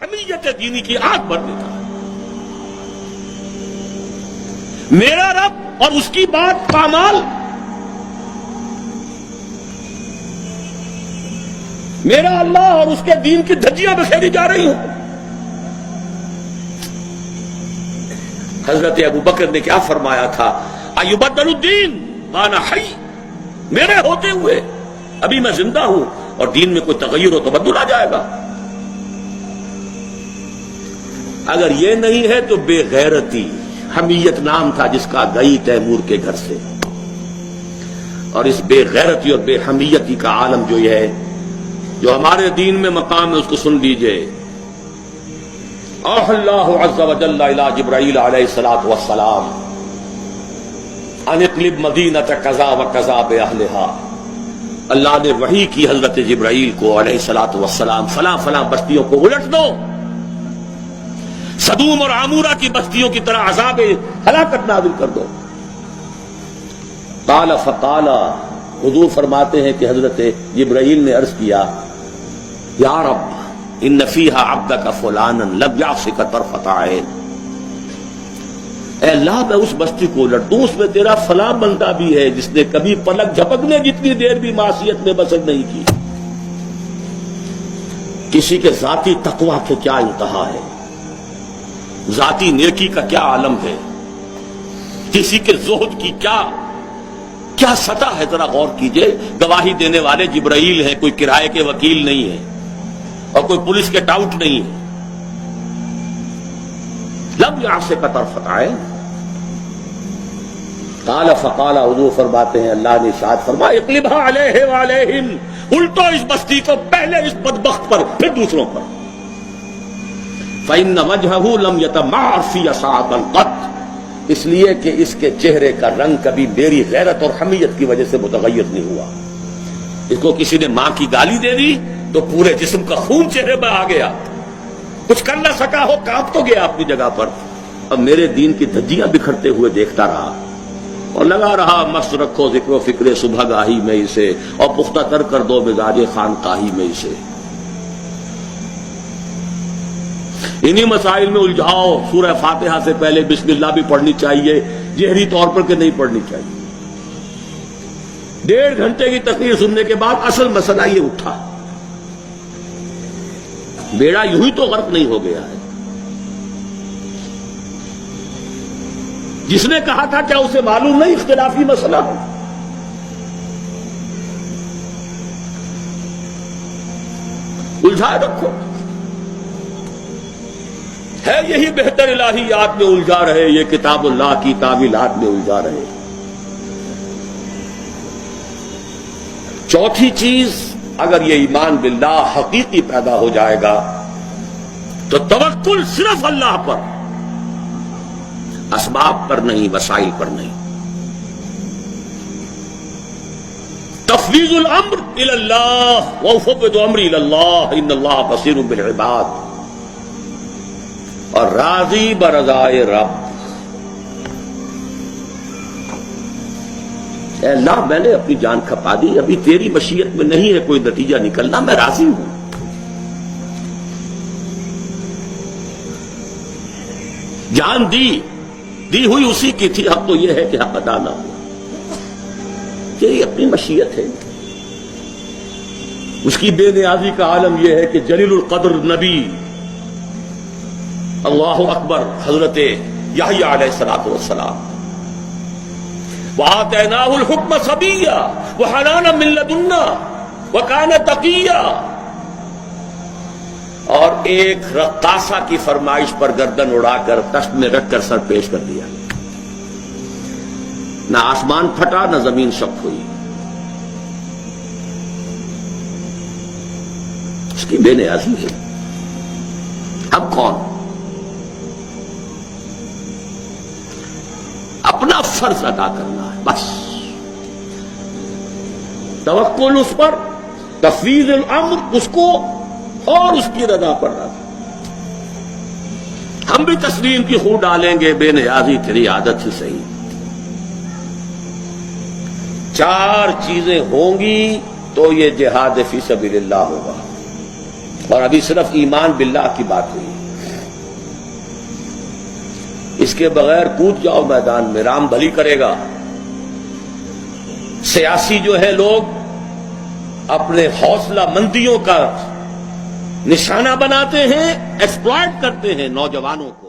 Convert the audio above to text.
حمیت دینی کی آگ بھر دیتا ہے۔ میرا رب اور اس کی بات پامال، میرا اللہ اور اس کے دین کی دھجیاں بکھیری جا رہی ہوں۔ حضرت ابو بکر نے کیا فرمایا تھا؟ ایبدل الدین وانا حی، میرے ہوتے ہوئے ابھی میں زندہ ہوں اور دین میں کوئی تغیر و تبدل آ جائے گا۔ اگر یہ نہیں ہے تو بے غیرتی، حمیت نام تھا جس کا گئی تیمور کے گھر سے، اور اس بے غیرتی اور بے حمیتی کا عالم جو یہ ہے، جو ہمارے دین میں مقام ہے، اس کو سن لیجئے۔ اوحى اللہ عز وجل الى جبرائیل علیہ الصلوۃ والسلام ان اقلب مدینۃ کذا وکذا باہلھا، اللہ نے وحی کی حضرت جبرائیل کو علیہ الصلوۃ والسلام، فلاں فلاں بستیوں کو الٹ دو، سدوم اور عمورہ کی بستیوں کی طرح عذاب ہلاکت نازل کر دو۔ قال فقال، حضور فرماتے ہیں کہ حضرت جبرائیل نے عرض کیا، یا رب ان فیہا عبدک فلانا لم یعصک طرفۃ عین، اے اللہ میں اس بستی کو الٹ دوں، اس میں تیرا فلاں بندہ بھی ہے جس نے کبھی پلک جھپکنے جتنی دیر بھی معصیت میں بسر نہیں کی۔ کسی کے ذاتی تقویٰ کے کیا انتہا ہے، ذاتی نیکی کا کیا عالم ہے، کسی کے زہد کی کیا سطح ہے، ذرا غور کیجئے۔ گواہی دینے والے جبرائیل ہیں، کوئی کرائے کے وکیل نہیں ہے اور کوئی پولیس کے ٹاؤٹ نہیں ہے۔ لم یعصک طرفۃ عین، قال فقال، حضور فرماتے ہیں اللہ نے ارشاد فرمایا، اقلبھا علیہ وعلیہم، الٹو اس بستی کو، پہلے اس بدبخت پر پھر دوسروں پر۔ فإن وجهه لم يتمعر في ساعة قط، اس لیے کہ اس کے چہرے کا رنگ کبھی میری غیرت اور حمیت کی وجہ سے متغیر نہیں ہوا۔ اس کو کسی نے ماں کی گالی دے دی تو پورے جسم کا خون چہرے پہ آ گیا، کچھ کر نہ سکا ہو، کانپ تو گیا اپنی جگہ پر۔ اب میرے دین کی دھجیاں بکھرتے ہوئے دیکھتا رہا اور لگا رہا، مست رکھو ذکر و فکر صبح گاہی میں اسے، اور پختہ تر کر دو مزاج خانقاہی میں اسے۔ انہی مسائل میں الجھاؤ۔ سورہ فاتحہ سے پہلے بسم اللہ بھی پڑھنی چاہیے، جہری طور پر کہ نہیں پڑھنی چاہیے۔ 1.5 گھنٹے کی تقریر سننے کے بعد اصل مسئلہ یہ اٹھا، بیڑا یوں ہی تو غرق نہیں ہو گیا ہے۔ جس نے کہا تھا کیا اسے معلوم نہیں اختلافی مسئلہ ہے؟ الجھائے رکھو، ہے یہی بہتر الہیات میں الجھا رہے، یہ کتاب اللہ کی تعویلات میں الجھا رہے۔ چوتھی چیز، اگر یہ ایمان باللہ حقیقی پیدا ہو جائے گا تو توکل صرف اللہ پر، اسباب پر نہیں، وسائل پر نہیں۔ تفویض الامر الی اللہ، وافوض امری الی اللہ ان اللہ بصیر بالعباد، اور راضی برضائے رب۔ اے اللہ میں نے اپنی جان کھپا دی، ابھی تیری مشیت میں نہیں ہے کوئی نتیجہ نکلنا، میں راضی ہوں۔ جان دی ہوئی اسی کی تھی، حق تو یہ ہے کہ حق ادا نہ ہوا، تیری اپنی مشیت ہے۔ اس کی بے نیازی کا عالم یہ ہے کہ جلیل القدر نبی، اللہ اکبر، حضرت یحییٰ علیہ الصلوۃ والسلام، وآتیناہ الحکم صبیا وحنانا من لدنا وکان تقیا، اور ایک رقاصہ کی فرمائش پر گردن اڑا کر تشت میں رکھ کر سر پیش کر دیا، نہ آسمان پھٹا نہ زمین شق ہوئی۔ اس کی بے نیازی ہے۔ اب کون اپنا فرض ادا کرنا ہے، بس توکل اس پر، تفویض الامر اس کو، اور اس کی رضا پر رضا۔ ہم بھی تسلیم کی خون ڈالیں گے، بے نیازی تیری عادت ہی صحیح۔ 4 چیزیں ہوں گی تو یہ جہاد فی سبیل اللہ ہوگا۔ اور ابھی صرف ایمان باللہ کی بات ہوئی. اس کے بغیر کود جاؤ میدان میں، رام بھلی کرے گا. سیاسی جو ہے لوگ اپنے حوصلہ مندیوں کا نشانہ بناتے ہیں، ایکسپلائٹ کرتے ہیں نوجوانوں کو.